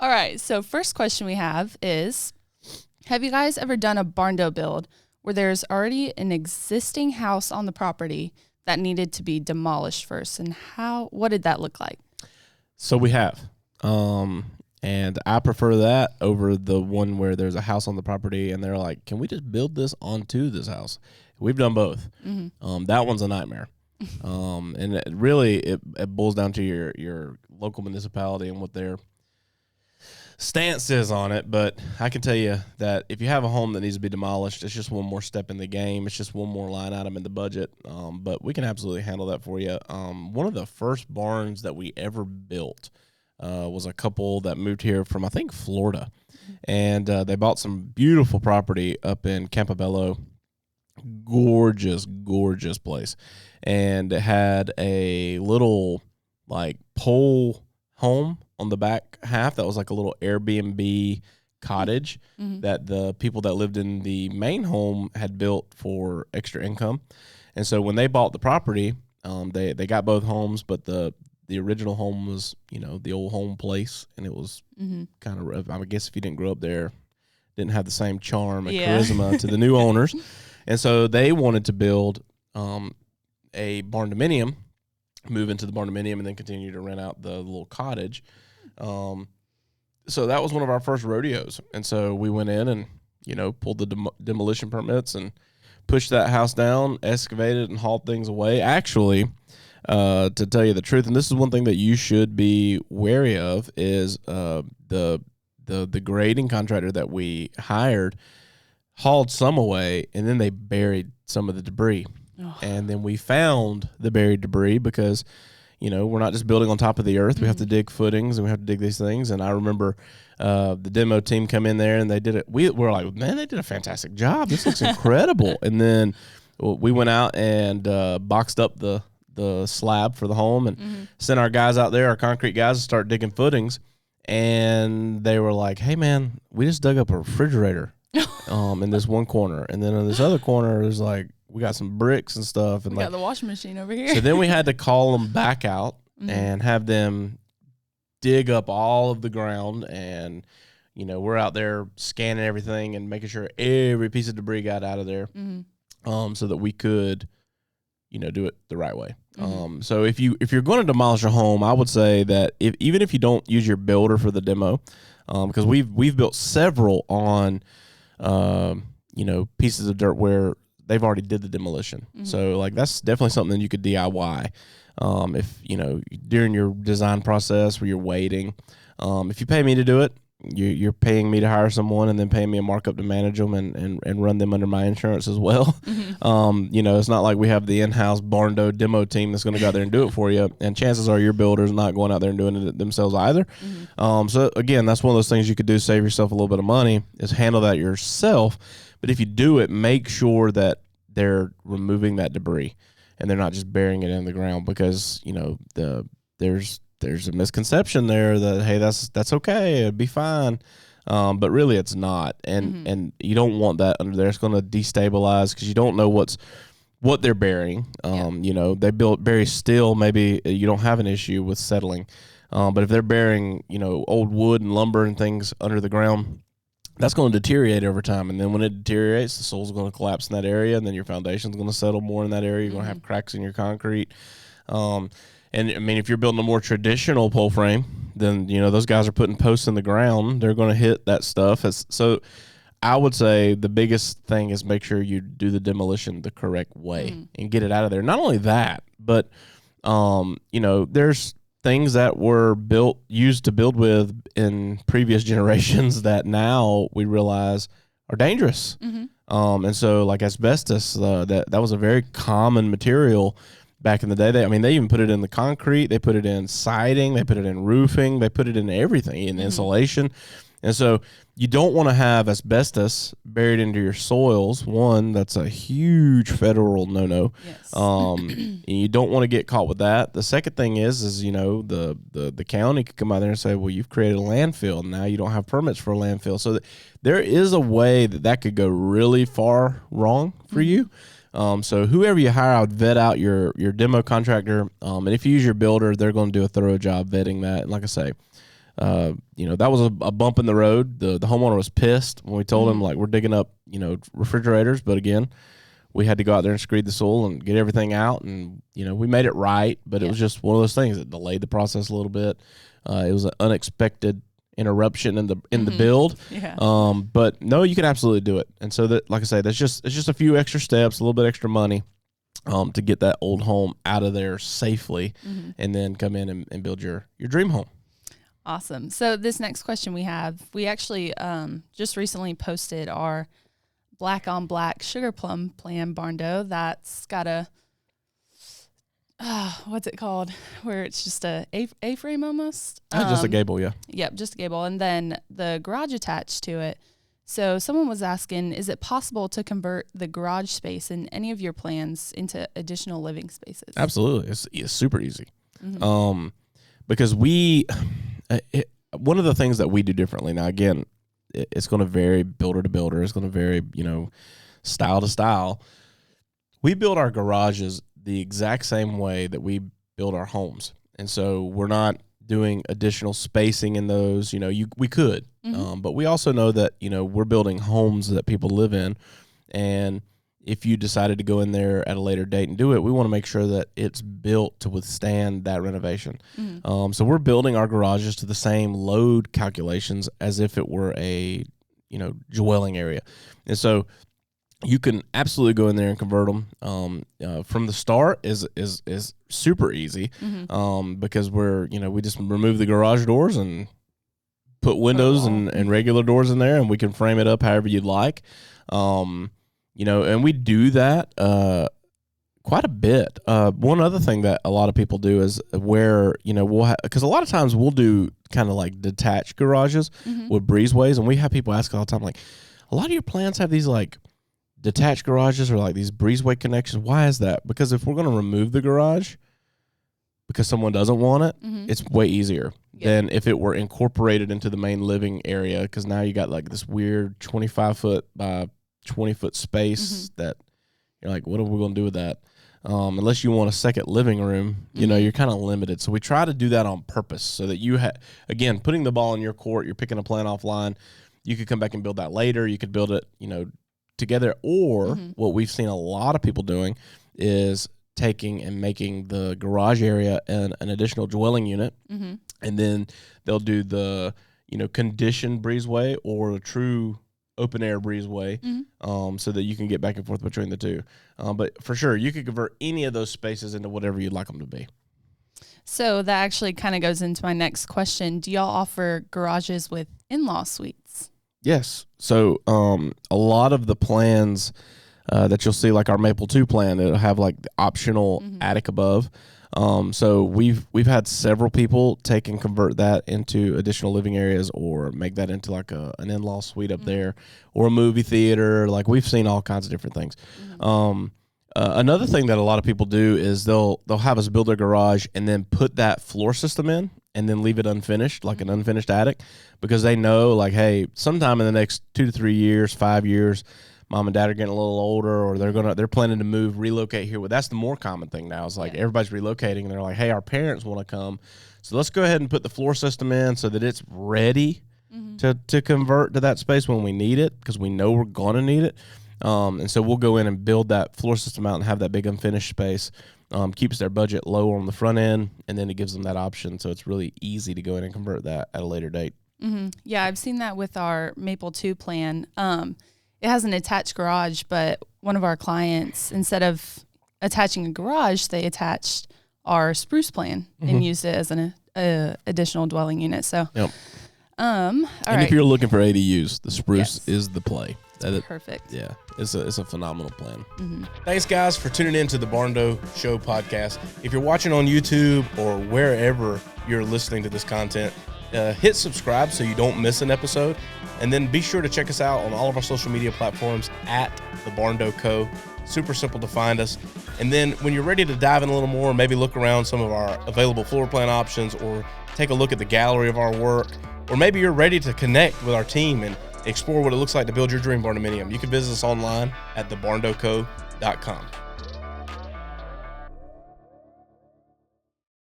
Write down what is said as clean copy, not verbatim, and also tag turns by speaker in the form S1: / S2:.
S1: All right. So first question we have is, have you guys ever done a Barndo build where there's already an existing house on the property that needed to be demolished first? And what did that look like?
S2: So we have. And I prefer that over the one where there's a house on the property and they're like, can we just build this onto this house? We've done both. Mm-hmm. That one's a nightmare. And it boils down to your local municipality and what their stance is on it. But I can tell you that if you have a home that needs to be demolished, it's just one more step in the game. It's just one more line item in the budget. But we can absolutely handle that for you. One of the first barns that we ever built was a couple that moved here from, I think, Florida. And they bought some beautiful property up in Campobello. Gorgeous, gorgeous place. And it had a little, like, pole home on the back half that was like a little Airbnb cottage that the people that lived in the main home had built for extra income. And so when they bought the property, they got both homes, but the original home was, the old home place, and it was kind of, I guess if you didn't grow up there, didn't have the same charm and charisma to the new owners. And so they wanted to build a barndominium, move into the barndominium, and then continue to rent out the little cottage. So that was one of our first rodeos. And so we went in and, pulled the demolition permits and pushed that house down, excavated and hauled things away. Actually, to tell you the truth, and this is one thing that you should be wary of, is the grading contractor that we hired hauled some away, and then they buried some of the debris. Oh. And then we found the buried debris because, we're not just building on top of the earth. We have to dig footings, and we have to dig these things. And I remember the demo team come in there, and they did it. We were like, man, they did a fantastic job. This looks incredible. And then we went out and boxed up the slab for the home and sent our guys out there, our concrete guys, to start digging footings. And they were like, hey, man, we just dug up a refrigerator in this one corner. And then in this other corner, there's like, we got some bricks and stuff. And
S1: we got the washing machine over here.
S2: So then we had to call them back out and have them dig up all of the ground. And, we're out there scanning everything and making sure every piece of debris got out of there so that we could, do it the right way. So if you're going to demolish a home, I would say that even if you don't use your builder for the demo, because we've built several on, pieces of dirt where they've already did the demolition. So like that's definitely something you could DIY. If during your design process where you're waiting, if you pay me to do it, you're paying me to hire someone and then paying me a markup to manage them and run them under my insurance as well. It's not like we have the in-house Barndo demo team that's going to go out there and do it for you. And chances are your builder's not going out there and doing it themselves either. So again, that's one of those things you could do to save yourself a little bit of money, is handle that yourself. But if you do it, make sure that they're removing that debris and they're not just burying it in the ground, because, there's a misconception there that, hey, that's okay, it'd be fine. But really it's not. And you don't want that under there. It's going to destabilize, because you don't know what they're burying. They bury steel, maybe you don't have an issue with settling. But if they're burying, old wood and lumber and things under the ground, that's going to deteriorate over time. And then when it deteriorates, the soil's going to collapse in that area, and then your foundation's going to settle more in that area. You're going to have cracks in your concrete. And I mean, if you're building a more traditional pole frame, then, those guys are putting posts in the ground. They're going to hit that stuff. So I would say the biggest thing is make sure you do the demolition the correct way and get it out of there. Not only that, but, there's things that were used to build with in previous generations that now we realize are dangerous. And so like asbestos, that was a very common material back in the day. They even put it in the concrete, they put it in siding, they put it in roofing, they put it in everything, in insulation. And so you don't want to have asbestos buried into your soils. One, that's a huge federal no-no.
S1: Yes.
S2: And you don't want to get caught with that. The second thing is the county could come out there and say, well, you've created a landfill. Now you don't have permits for a landfill. So there is a way that could go really far wrong for you. So whoever you hire, I would vet out your demo contractor. And if you use your builder, they're going to do a thorough job vetting that. And like I say, that was a bump in the road. The homeowner was pissed when we told him, like, we're digging up, refrigerators. But again, we had to go out there and screed the soil and get everything out. And, we made it right. But it was just one of those things that delayed the process a little bit. It was an unexpected interruption in the build.
S1: Yeah.
S2: But no, you can absolutely do it. And so that, like I say, it's just a few extra steps, a little bit extra money, to get that old home out of there safely, and then come in and build your dream home.
S1: Awesome. So this next question we actually just recently posted our black on black sugar plum plan, Barndo. That's got a what's it called? Where it's just a A-frame almost.
S2: Just a gable, yeah.
S1: Yep, just a gable, and then the garage attached to it. So someone was asking, is it possible to convert the garage space in any of your plans into additional living spaces?
S2: Absolutely, it's super easy. Because one of the things that we do differently now, again, it's going to vary builder to builder. It's going to vary, style to style. We build our garages the exact same way that we build our homes. And so we're not doing additional spacing in those. We could, but we also know that, we're building homes that people live in. And if you decided to go in there at a later date and do it, we want to make sure that it's built to withstand that renovation. So we're building our garages to the same load calculations as if it were a, dwelling area. And so you can absolutely go in there and convert them. From the start is super easy, because we just remove the garage doors and put windows and regular doors in there, and we can frame it up however you'd like. And we do that quite a bit. One other thing that a lot of people do is where, because a lot of times we'll do kind of like detached garages with breezeways, and we have people ask all the time, like, a lot of your plans have these like detached garages or like these breezeway connections. Why is that? Because if we're going to remove the garage because someone doesn't want it, it's way easier than if it were incorporated into the main living area, because now you got like this weird 25-foot by 20-foot space that you're like, what are we going to do with that? Unless you want a second living room, you're kind of limited. So we try to do that on purpose so that you again, putting the ball in your court, you're picking a plan offline. You could come back and build that later. You could build it, together. Or what we've seen a lot of people doing is taking and making the garage area an additional dwelling unit. And then they'll do the, conditioned breezeway or a true open air breezeway, so that you can get back and forth between the two. But for sure, you could convert any of those spaces into whatever you'd like them to be.
S1: So that actually kind of goes into my next question. Do y'all offer garages with in-law suites?
S2: Yes. So a lot of the plans that you'll see, like our Maple 2 plan, it'll have like the optional attic above. So we've had several people take and convert that into additional living areas, or make that into like an in-law suite up there, or a movie theater. Like, we've seen all kinds of different things. Another thing that a lot of people do is they'll have us build their garage and then put that floor system in and then leave it unfinished, like an unfinished attic, because they know, like, hey, sometime in the next 2 to 3 years, 5 years, mom and dad are getting a little older, or they're planning to relocate here. Well, that's the more common thing now. Is like everybody's relocating, and they're like, hey, our parents want to come, so let's go ahead and put the floor system in so that it's ready to convert to that space when we need it, because we know we're going to need it. And so we'll go in and build that floor system out and have that big unfinished space. Keeps their budget lower on the front end, and then it gives them that option. So it's really easy to go in and convert that at a later date.
S1: Yeah, I've seen that with our Maple 2 plan. It has an attached garage, but one of our clients, instead of attaching a garage, they attached our spruce plan and used it as an additional dwelling unit. So,
S2: if you're looking for ADUs, the spruce is the play.
S1: Perfect.
S2: Yeah, it's a phenomenal plan. Thanks, guys, for tuning in to the Barndo Show Podcast. If you're watching on YouTube or wherever you're listening to this content, hit subscribe so you don't miss an episode. And then be sure to check us out on all of our social media platforms at the Barndo Co. Super simple to find us. And then when you're ready to dive in a little more, maybe look around some of our available floor plan options, or take a look at the gallery of our work, or maybe you're ready to connect with our team and explore what it looks like to build your dream barndominium, you can visit us online at thebarndoco.com.